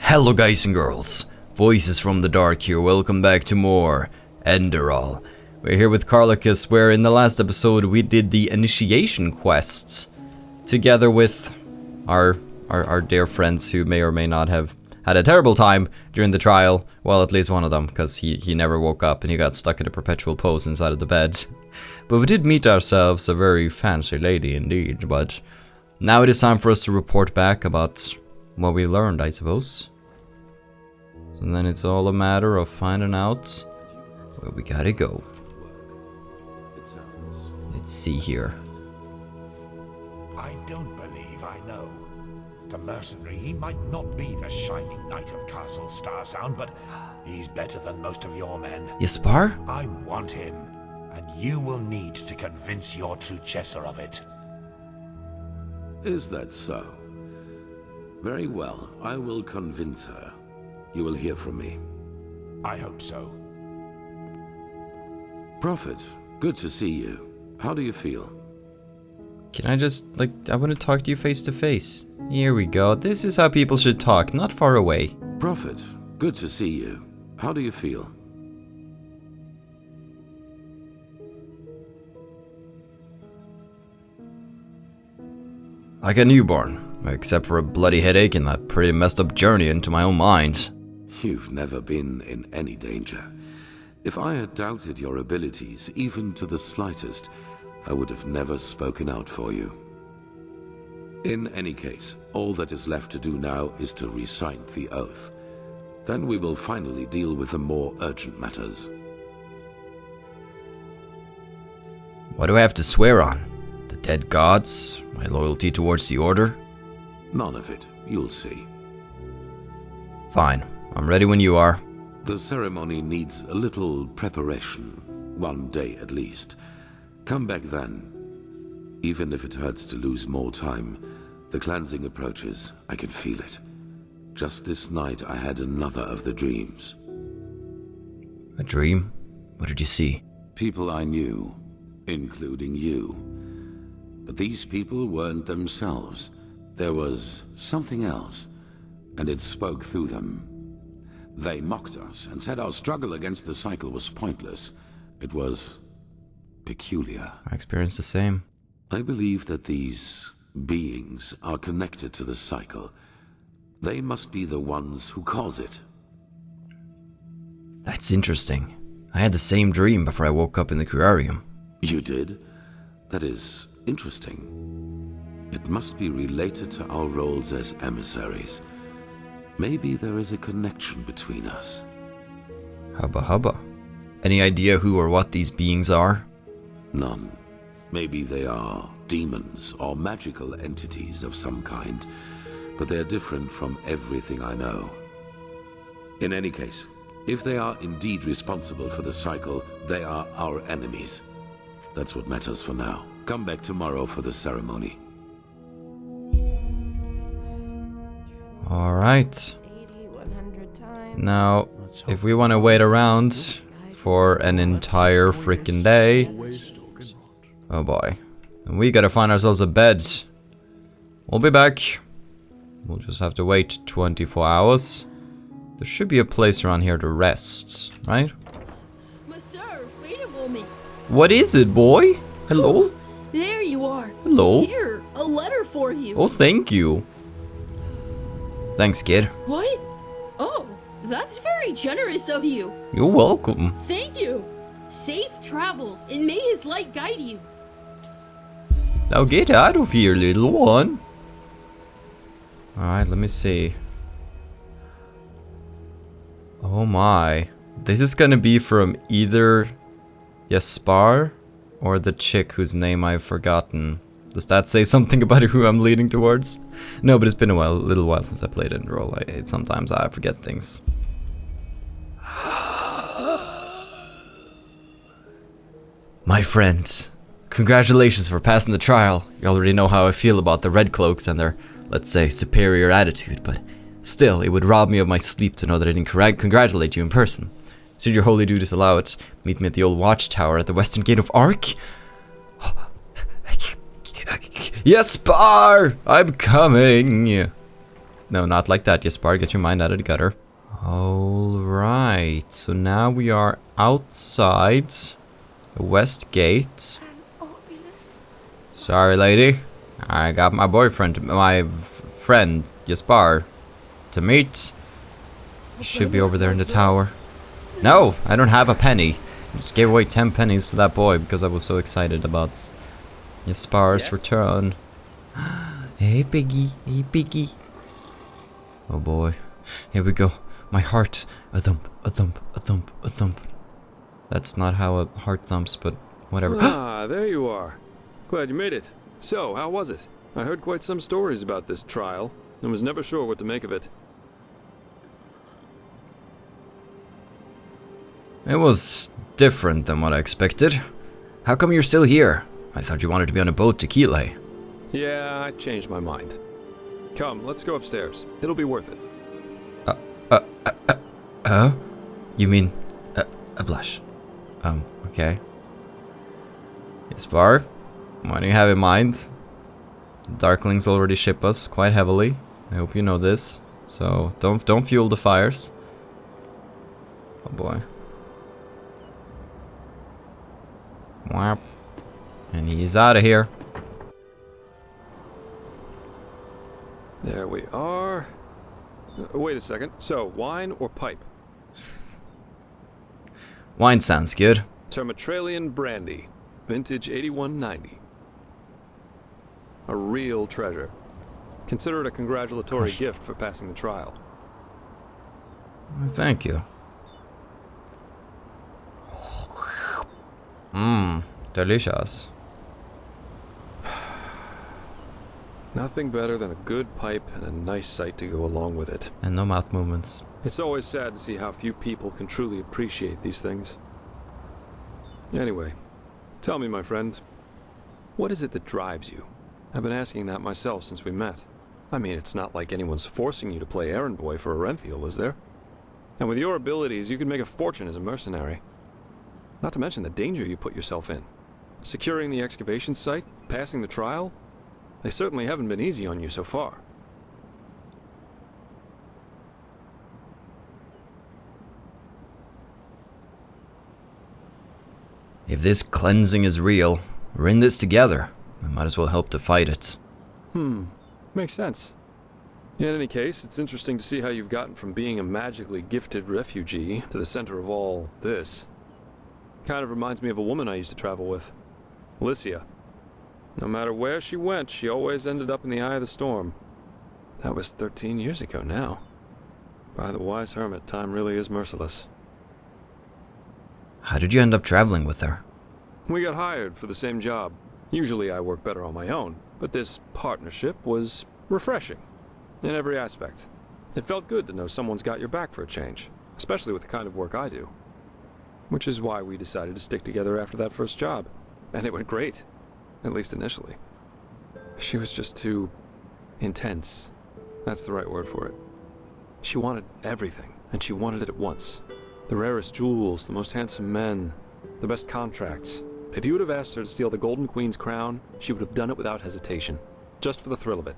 Hello guys and girls, Voices from the Dark here, welcome back to more Enderal. We're here with Carlacus, where in the last episode we did the initiation quests together with our dear friends who may or may not have had a terrible time during the trial. Well, at least one of them, because he never woke up and he got stuck in a perpetual pose inside of the bed. But we did meet ourselves a very fancy lady indeed, but now it is time for us to report back about what we learned, I suppose. So then it's all a matter of finding out where we gotta go. Let's see here. I don't believe I know. The mercenary, he might not be the shining knight of Castle Starsound, but he's better than most of your men. Jespar? I want him, and you will need to convince your true Chesser of it. Is that so? Very well, I will convince her. You will hear from me. I hope so. Prophet, good to see you. How do you feel? Can I just, I want to talk to you face to face. Here we go. This is how people should talk, not far away. Prophet, good to see you. How do you feel? Like a newborn, except for a bloody headache and that pretty messed up journey into my own mind. You've never been in any danger. If I had doubted your abilities, even to the slightest, I would have never spoken out for you. In any case, all that is left to do now is to recite the oath. Then we will finally deal with the more urgent matters. What do I have to swear on? The dead gods? My loyalty towards the Order? None of it. You'll see. Fine. I'm ready when you are. The ceremony needs a little preparation. 1 day at least. Come back then. Even if it hurts to lose more time, the cleansing approaches. I can feel it. Just this night I had another of the dreams. A dream? What did you see? People I knew, including you. But these people weren't themselves. There was something else, and it spoke through them. They mocked us and said our struggle against the cycle was pointless. It was peculiar. I experienced the same. I believe that these beings are connected to the cycle. They must be the ones who cause it. That's interesting. I had the same dream before I woke up in the Curarium. You did? That is interesting. It must be related to our roles as emissaries. Maybe there is a connection between us. Hubba hubba. Any idea who or what these beings are? None. Maybe they are demons or magical entities of some kind, but they are different from everything I know. In any case, if they are indeed responsible for the cycle, they are our enemies. That's what matters for now. Come back tomorrow for the ceremony. Alright. Now, if we want to wait around for an entire freaking day... Oh boy. And we gotta find ourselves a bed. We'll be back. We'll just have to wait 24 hours. There should be a place around here to rest, right? But sir, wait a moment. What is it, boy? Hello? There you are. Hello? Here, a letter for you. Oh, thank you. Thanks, kid. What? Oh, that's very generous of you. You're welcome. Thank you. Safe travels, and may his light guide you. Now get out of here, little one. Alright, let me see. Oh my. This is gonna be from either Jespar or the chick whose name I've forgotten. Does that say something about who I'm leaning towards? No, but it's been a little while since I played Enderal. Sometimes I forget things. My friend, congratulations for passing the trial. You already know how I feel about the Red Cloaks and their, let's say, superior attitude, but still, it would rob me of my sleep to know that I didn't congratulate you in person. Should your holy duties allow it, meet me at the old watchtower at the western gate of Ark. Jespar! I'm coming! No, not like that, Jespar. Get your mind out of the gutter. Alright, so now we are outside the west gate. Sorry, lady. I got my boyfriend, my friend, Jespar, to meet. He should be over there in the tower. No, I don't have a penny. I just gave away 10 pennies to that boy because I was so excited about Jespar's return. Hey, piggy. Hey, piggy. Oh, boy. Here we go. My heart. A thump, a thump, a thump, a thump. That's not how a heart thumps, but whatever. Ah, there you are. Glad you made it. So, how was it? I heard quite some stories about this trial, and was never sure what to make of it. It was different than what I expected. How come you're still here? I thought you wanted to be on a boat to Kile. Yeah, I changed my mind. Come, let's go upstairs. It'll be worth it. You mean, a blush? Okay. Jespar, what do you have in mind? Darklings already ship us quite heavily. I hope you know this. So, don't fuel the fires. Oh boy. Whap. And he's out of here. There we are. Wait a second. So, wine or pipe? Wine sounds good. Termatralian brandy. Vintage 8190. A real treasure. Consider it a congratulatory gift for passing the trial. Thank you. Delicious. Nothing better than a good pipe and a nice sight to go along with it. And no mouth movements. It's always sad to see how few people can truly appreciate these things. Anyway, tell me, my friend, what is it that drives you? I've been asking that myself since we met. I mean, it's not like anyone's forcing you to play errand boy for Arenthiel, is there? And with your abilities, you could make a fortune as a mercenary. Not to mention the danger you put yourself in. Securing the excavation site, passing the trial, they certainly haven't been easy on you so far. If this cleansing is real, we're in this together. I might as well help to fight it. Makes sense. In any case, it's interesting to see how you've gotten from being a magically gifted refugee to the center of all this. Kind of reminds me of a woman I used to travel with, Alicia. No matter where she went, she always ended up in the eye of the storm. That was 13 years ago now. By the wise hermit, time really is merciless. How did you end up traveling with her? We got hired for the same job. Usually I work better on my own, but this partnership was refreshing in every aspect. It felt good to know someone's got your back for a change, especially with the kind of work I do. Which is why we decided to stick together after that first job. And it went great, at least initially. She was just too intense. That's the right word for it. She wanted everything, and she wanted it at once. The rarest jewels, the most handsome men, the best contracts. If you would have asked her to steal the Golden Queen's crown, she would have done it without hesitation, just for the thrill of it.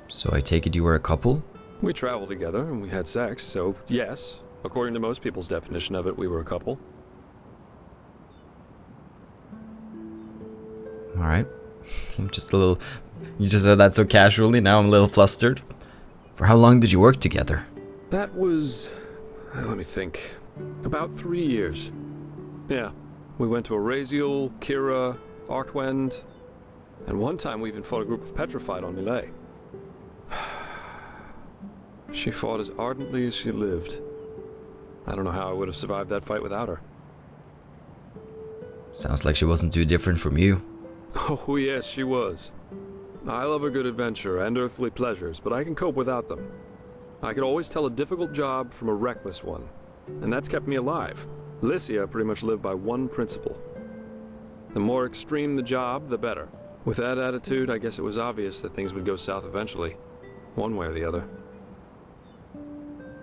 So I take it you were a couple? We traveled together and we had sex, so yes, according to most people's definition of it, we were a couple. Alright. I'm just a little... You just said that so casually, now I'm a little flustered. For how long did you work together? That was... let me think. About 3 years. Yeah. We went to Araziel, Kira, Arkwend, and one time we even fought a group of Petrified on Nile. She fought as ardently as she lived. I don't know how I would have survived that fight without her. Sounds like she wasn't too different from you. Oh yes, she was. I love a good adventure and earthly pleasures, but I can cope without them. I could always tell a difficult job from a reckless one, and that's kept me alive. Alicia pretty much lived by one principle. The more extreme the job, the better. With that attitude, I guess it was obvious that things would go south eventually, one way or the other.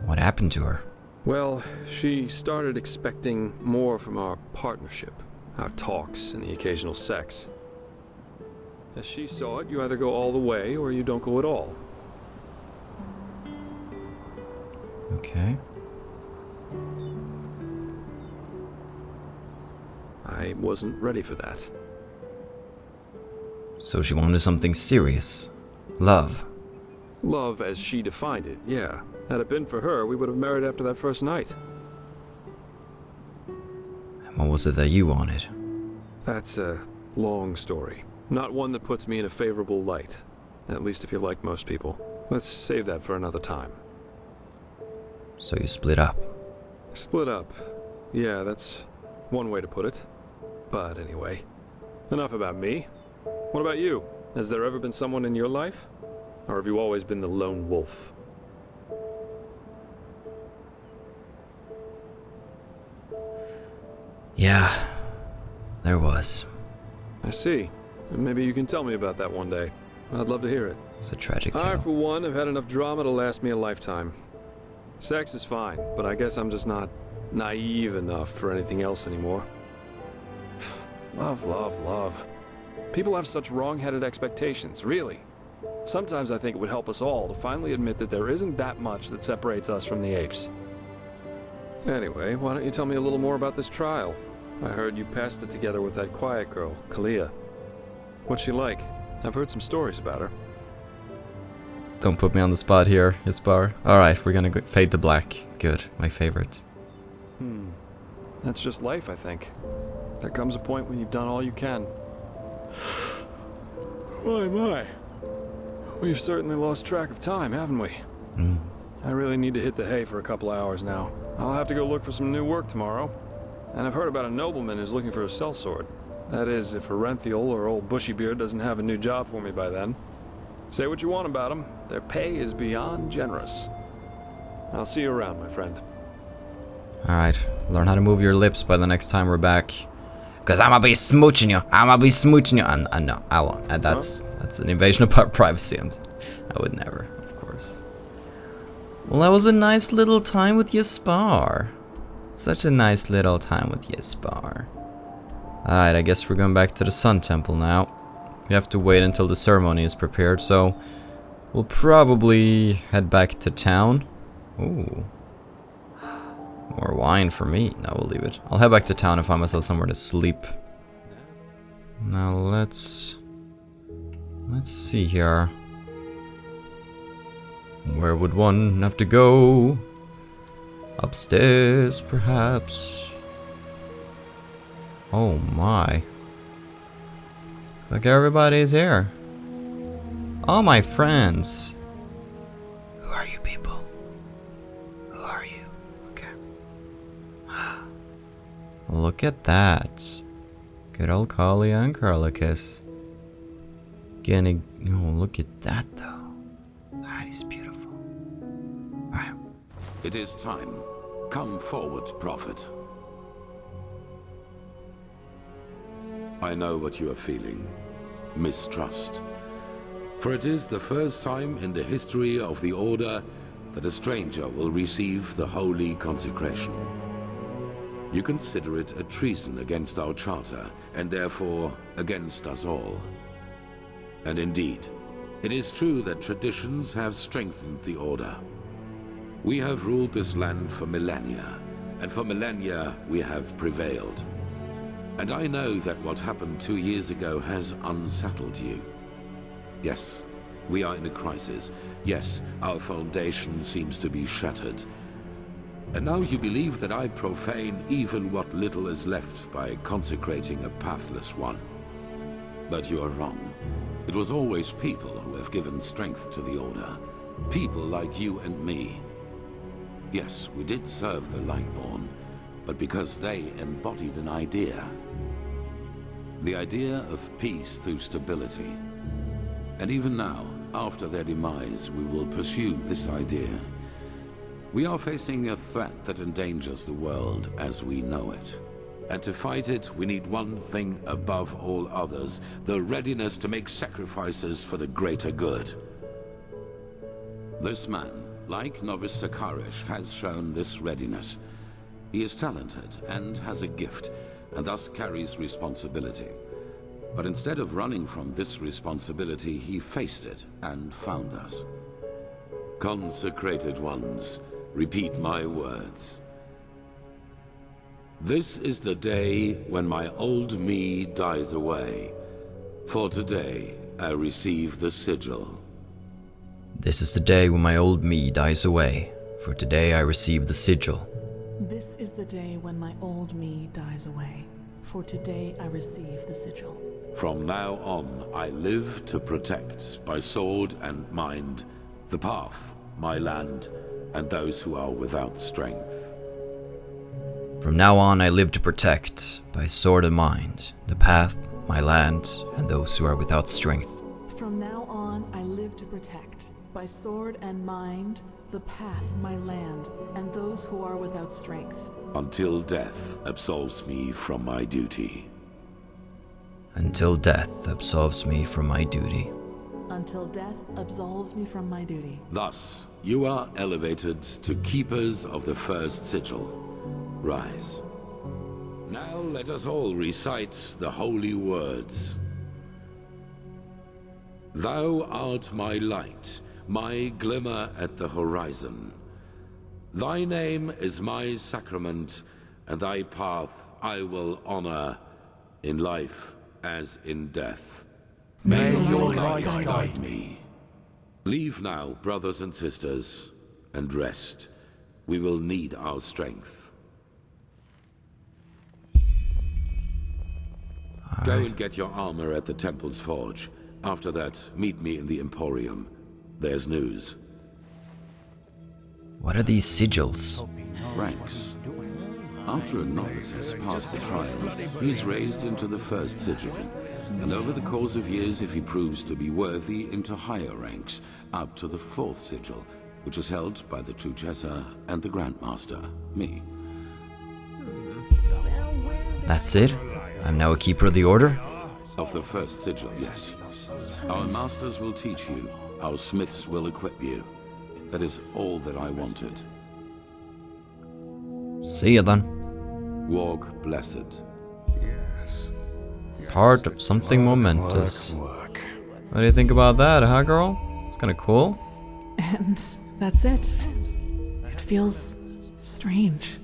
What happened to her? Well, she started expecting more from our partnership, our talks, and the occasional sex. As she saw it, you either go all the way or you don't go at all. Okay. I wasn't ready for that. So she wanted something serious. Love. Love as she defined it, yeah. Had it been for her, we would have married after that first night. And what was it that you wanted? That's a long story. Not one that puts me in a favorable light. At least if you're like most people. Let's save that for another time. So you split up. Split up. Yeah, that's one way to put it. But anyway, enough about me. What about you? Has there ever been someone in your life? Or have you always been the lone wolf? Yeah, there was. I see. Maybe you can tell me about that one day. I'd love to hear it. It's a tragic I, tale. for one, have had enough drama to last me a lifetime. Sex is fine, but I guess I'm just not naive enough for anything else anymore. Love, love, love. People have such wrong-headed expectations, really. Sometimes I think it would help us all to finally admit that there isn't that much that separates us from the apes. Anyway, why don't you tell me a little more about this trial? I heard you passed it together with that quiet girl, Kalia. What's she like? I've heard some stories about her. Don't put me on the spot here, Jespar. Alright, we're gonna fade to black. Good, my favorite. That's just life, I think. There comes a point when you've done all you can. My. We've certainly lost track of time, haven't we? I really need to hit the hay for a couple hours now. I'll have to go look for some new work tomorrow. And I've heard about a nobleman who's looking for a sellsword. That is, if Arenthiel or old Bushybeard doesn't have a new job for me by then. Say what you want about them, their pay is beyond generous. I'll see you around, my friend. Alright, learn how to move your lips by the next time we're back. Cause I'ma be smooching you. I'ma be smooching you. I know, I won't. That's an invasion of our privacy. I would never, of course. Well, that was a nice little time with Jespar. Such a nice little time with Jespar. Alright, I guess we're going back to the Sun Temple now. We have to wait until the ceremony is prepared, so we'll probably head back to town. Ooh. More wine for me. No, we'll leave it. I'll head back to town and find myself somewhere to sleep. Now let's see here. Where would one have to go? Upstairs, perhaps. Oh my. Look, everybody's here. All my friends. Who are you people? Who are you? Okay. Look at that. Good old Kalia and Carlacus. Getting. Oh, look at that though. That is beautiful. Alright. It is time. Come forward, Prophet. I know what you are feeling. Mistrust. For it is the first time in the history of the Order that a stranger will receive the holy consecration. You consider it a treason against our charter, and therefore against us all. And indeed, it is true that traditions have strengthened the Order. We have ruled this land for millennia, and for millennia we have prevailed. And I know that what happened 2 years ago has unsettled you. Yes, we are in a crisis. Yes, our foundation seems to be shattered. And now you believe that I profane even what little is left by consecrating a pathless one. But you are wrong. It was always people who have given strength to the Order. People like you and me. Yes, we did serve the Lightborn, but because they embodied an idea. The idea of peace through stability. And even now, after their demise, we will pursue this idea. We are facing a threat that endangers the world as we know it. And to fight it, we need one thing above all others, the readiness to make sacrifices for the greater good. This man, like Novice Sakarish, has shown this readiness. He is talented and has a gift, and thus carries responsibility. But instead of running from this responsibility, he faced it and found us. Consecrated ones, repeat my words. This is the day when my old me dies away. For today, I receive the sigil. This is the day when my old me dies away. For today I receive the sigil. This is the day when my old me dies away. For today I receive the sigil. From now on, I live to protect, by sword and mind, the path, my land, and those who are without strength. From now on I live to protect, by sword and mind, the path, my land, and those who are without strength. From now on I live to protect, by sword and mind, the path, my land, and those who are without strength. Until death absolves me from my duty. Until death absolves me from my duty. Until death absolves me from my duty. Thus, you are elevated to keepers of the first sigil. Rise. Now let us all recite the holy words. Thou art my light, my glimmer at the horizon. Thy name is my sacrament, and thy path I will honor, in life as in death. May your light guide me. Leave now, brothers and sisters, and rest. We will need our strength. Go and get your armor at the temple's forge. After that, meet me in the Emporium. There's news. What are these sigils? Ranks. After a novice has passed the trial, he is raised into the first sigil, and over the course of years, if he proves to be worthy, into higher ranks, up to the fourth sigil, which is held by the true Jespar and the Grandmaster, me. That's it? I'm now a keeper of the order? Of the first sigil, yes. Our masters will teach you, our smiths will equip you. That is all that I wanted. See ya then. Walk blessed. Part of something momentous. What do you think about that, huh, girl? It's kinda cool. And that's it. It feels strange.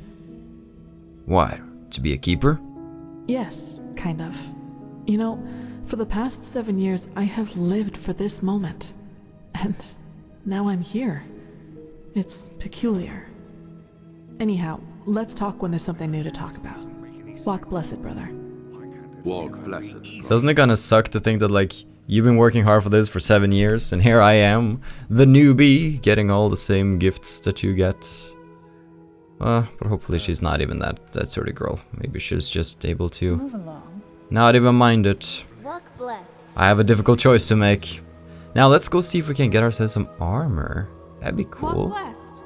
What? To be a keeper? Yes, kind of. You know, for the past 7 years, I have lived for this moment. And now I'm here. It's peculiar. Anyhow, let's talk when there's something new to talk about. Walk blessed, brother. Walk blessed. Doesn't it kinda suck to think that, like, you've been working hard for this for 7 years, and here I am, the newbie, getting all the same gifts that you get? But hopefully she's not even that sort of girl. Maybe she's just able to not even mind it. Walk blessed. I have a difficult choice to make. Now let's go see if we can get ourselves some armor. That'd be cool. Walk blessed.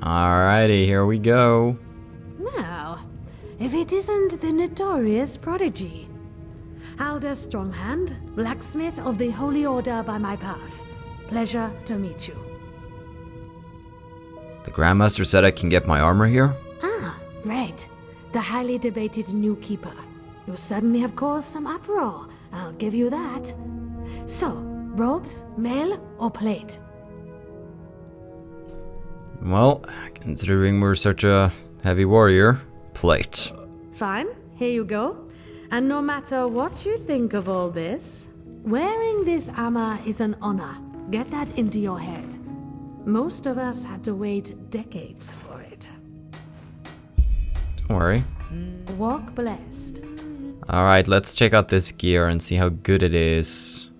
Alrighty, here we go. Now, if it isn't the notorious prodigy. Alder Stronghand, blacksmith of the Holy Order by my path. Pleasure to meet you. The Grandmaster said I can get my armor here? Ah, right. The highly debated new keeper. You certainly have caused some uproar, I'll give you that. So, robes, mail, or plate? Well, considering we're such a heavy warrior, plate. Fine, here you go. And no matter what you think of all this, wearing this armor is an honor. Get that into your head. Most of us had to wait decades for it. Don't worry. Walk blessed. Alright, let's check out this gear and see how good it is.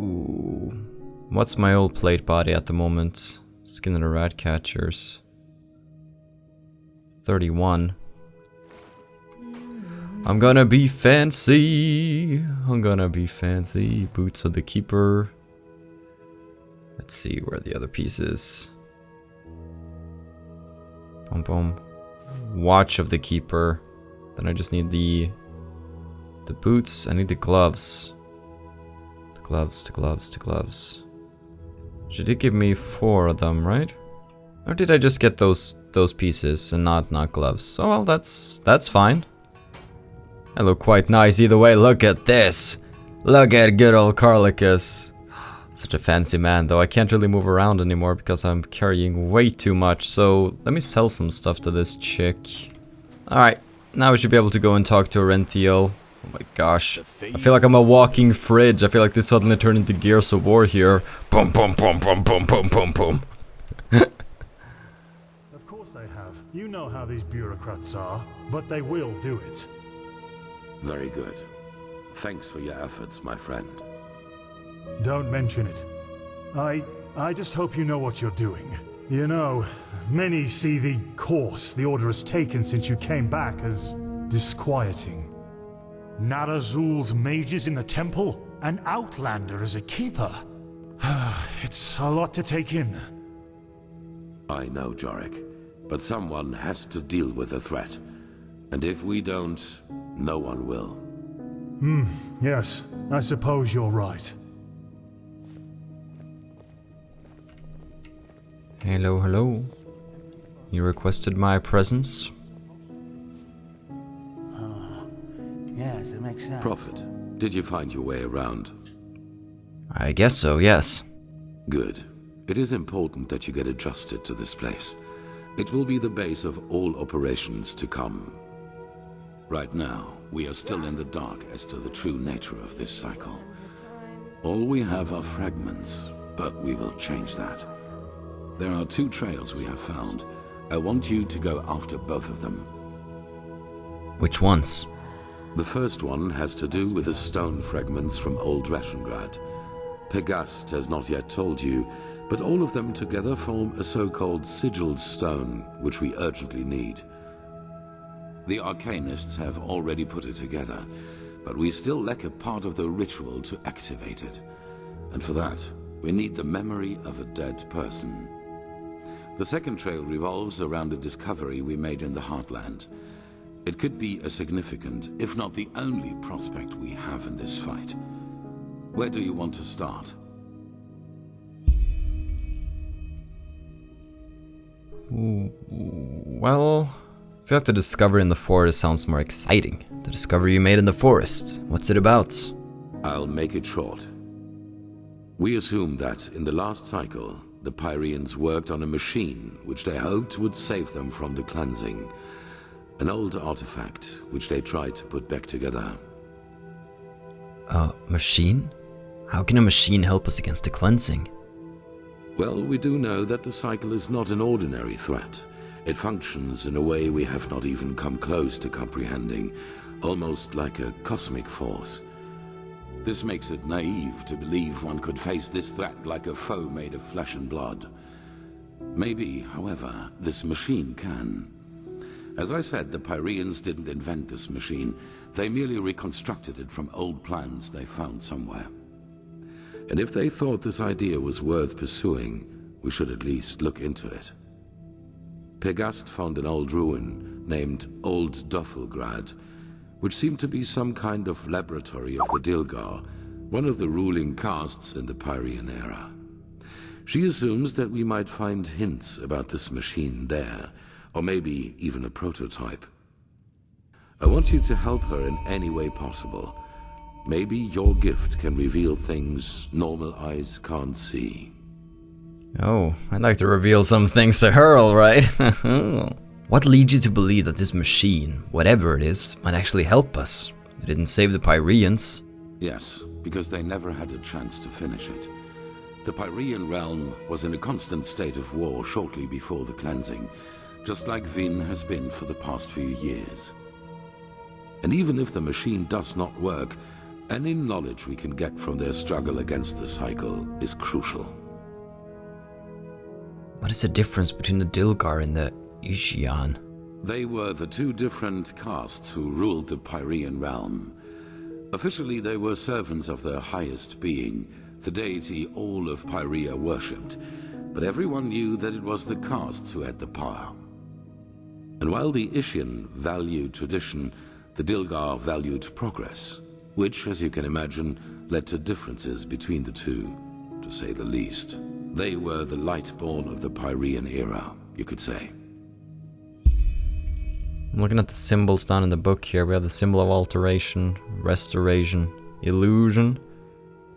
Ooh. What's my old plate body at the moment? Skin of the rat catchers. 31. I'm gonna be fancy. I'm gonna be fancy. Boots of the keeper. Let's see where the other piece is. Boom, boom. Watch of the keeper. Then I just need the boots. I need the gloves. The gloves. She did give me 4 of them, right? Or did I just get those pieces and not gloves? Oh well, that's fine. I look quite nice either way. Look at this. Look at good old Carlacus. Such a fancy man, though I can't really move around anymore because I'm carrying way too much. So let me sell some stuff to this chick. Alright, now we should be able to go and talk to Orenthiel. Oh my gosh. I feel like I'm a walking fridge. I feel like this suddenly turned into Gears of War here. Boom, boom, boom, boom, boom, boom, boom, boom. Of course they have. You know how these bureaucrats are, but they will do it. Very good. Thanks for your efforts, my friend. Don't mention it. I just hope you know what you're doing. You know, many see the course the Order has taken since you came back as disquieting. Narazul's mages in the temple, an outlander as a keeper. It's a lot to take in. I know, Jorik, but someone has to deal with the threat. And if we don't, no one will. Yes, I suppose you're right. Hello, hello. You requested my presence? Yes, it makes sense. Prophet, did you find your way around? I guess so, yes. Good. It is important that you get adjusted to this place. It will be the base of all operations to come. Right now, we are still in the dark as to the true nature of this cycle. All we have are fragments, but we will change that. There are 2 trails we have found. I want you to go after both of them. Which ones? The first one has to do with the stone fragments from Old Rashengrad. Pegast has not yet told you, but all of them together form a so-called sigilled stone, which we urgently need. The Arcanists have already put it together, but we still lack a part of the ritual to activate it. And for that, we need the memory of a dead person. The second trail revolves around a discovery we made in the Heartland. It could be a significant, if not the only prospect we have in this fight. Where do you want to start? Well, I feel like the discovery in the forest sounds more exciting. The discovery you made in the forest. What's it about? I'll make it short. We assume that in the last cycle, the Pyreans worked on a machine which they hoped would save them from the cleansing. An old artifact which they tried to put back together. A machine? How can a machine help us against the cleansing? Well, we do know that the cycle is not an ordinary threat. It functions in a way we have not even come close to comprehending, almost like a cosmic force. This makes it naive to believe one could face this threat like a foe made of flesh and blood. Maybe, however, this machine can. As I said, the Pyreans didn't invent this machine. They merely reconstructed it from old plans they found somewhere. And if they thought this idea was worth pursuing, we should at least look into it. Pegast found an old ruin named Old Dothelgrad, which seemed to be some kind of laboratory of the Dilgar, one of the ruling castes in the Pyrean era. She assumes that we might find hints about this machine there, or maybe even a prototype. I want you to help her in any way possible. Maybe your gift can reveal things normal eyes can't see. Oh, I'd like to reveal some things to her, alright? What leads you to believe that this machine, whatever it is, might actually help us? It didn't save the Pyreans. Yes, because they never had a chance to finish it. The Pyrean realm was in a constant state of war shortly before the cleansing, just like Vin has been for the past few years. And even if the machine does not work, any knowledge we can get from their struggle against the cycle is crucial. What is the difference between the Dilgar and the Ishian? They were the 2 different castes who ruled the Pyrean realm. Officially, they were servants of their highest being, the deity all of Pyrea worshipped, but everyone knew that it was the castes who had the power. And while the Ishian valued tradition, the Dilgar valued progress, which, as you can imagine, led to differences between the 2, to say the least. They were the Lightborn of the Pyrean era, you could say. I'm looking at the symbols down in the book here. We have the symbol of alteration, restoration, illusion,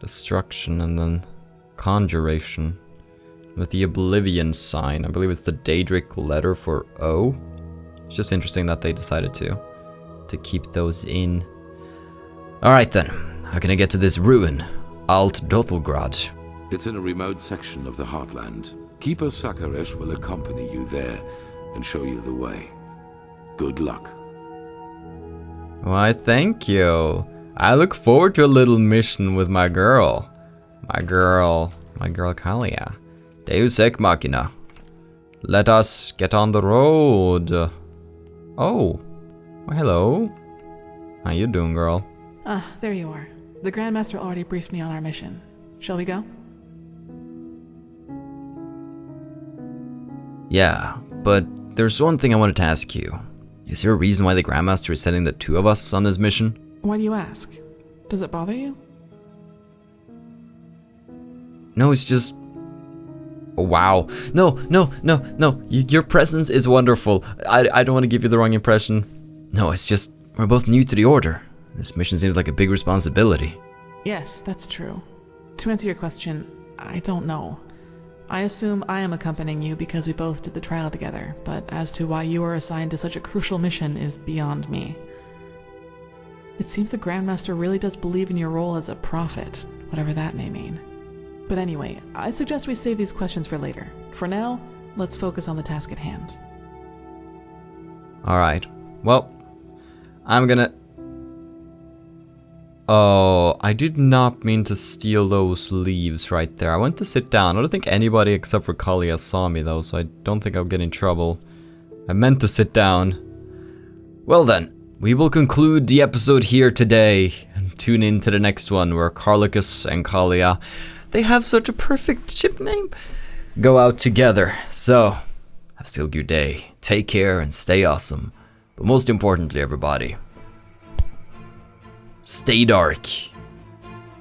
destruction, and then conjuration. With the oblivion sign, I believe it's the Daedric letter for O. It's just interesting that they decided to keep those in. Alright then, how can I get to this ruin? Alt Dothelgrad. It's in a remote section of the Heartland. Keeper Sakaresh will accompany you there and show you the way. Good luck. Why, thank you. I look forward to a little mission with my girl. My girl Kalia. Deus Ex Machina. Let us get on the road. Oh. Well, hello. How you doing, girl? Ah, there you are. The Grandmaster already briefed me on our mission. Shall we go? Yeah, but there's one thing I wanted to ask you. Is there a reason why the Grandmaster is sending the two of us on this mission? Why do you ask? Does it bother you? No, it's just... Oh, wow. No. Your presence is wonderful. I don't want to give you the wrong impression. No, it's just... We're both new to the Order. This mission seems like a big responsibility. Yes, that's true. To answer your question, I don't know. I assume I am accompanying you because we both did the trial together, but as to why you are assigned to such a crucial mission is beyond me. It seems the Grandmaster really does believe in your role as a prophet, whatever that may mean. But anyway, I suggest we save these questions for later. For now, let's focus on the task at hand. Alright. Well, I'm gonna... Oh, I did not mean to steal those leaves right there. I went to sit down. I don't think anybody except for Kalia saw me though, so I don't think I'll get in trouble. I meant to sit down. Well then, we will conclude the episode here today and tune in to the next one where Carlacus and Kalia, they have such a perfect ship name, go out together. So, have still a good day. Take care and stay awesome. But most importantly, everybody, stay dark.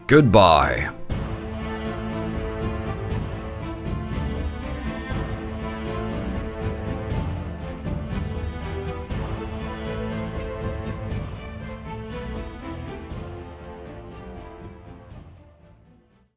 Goodbye.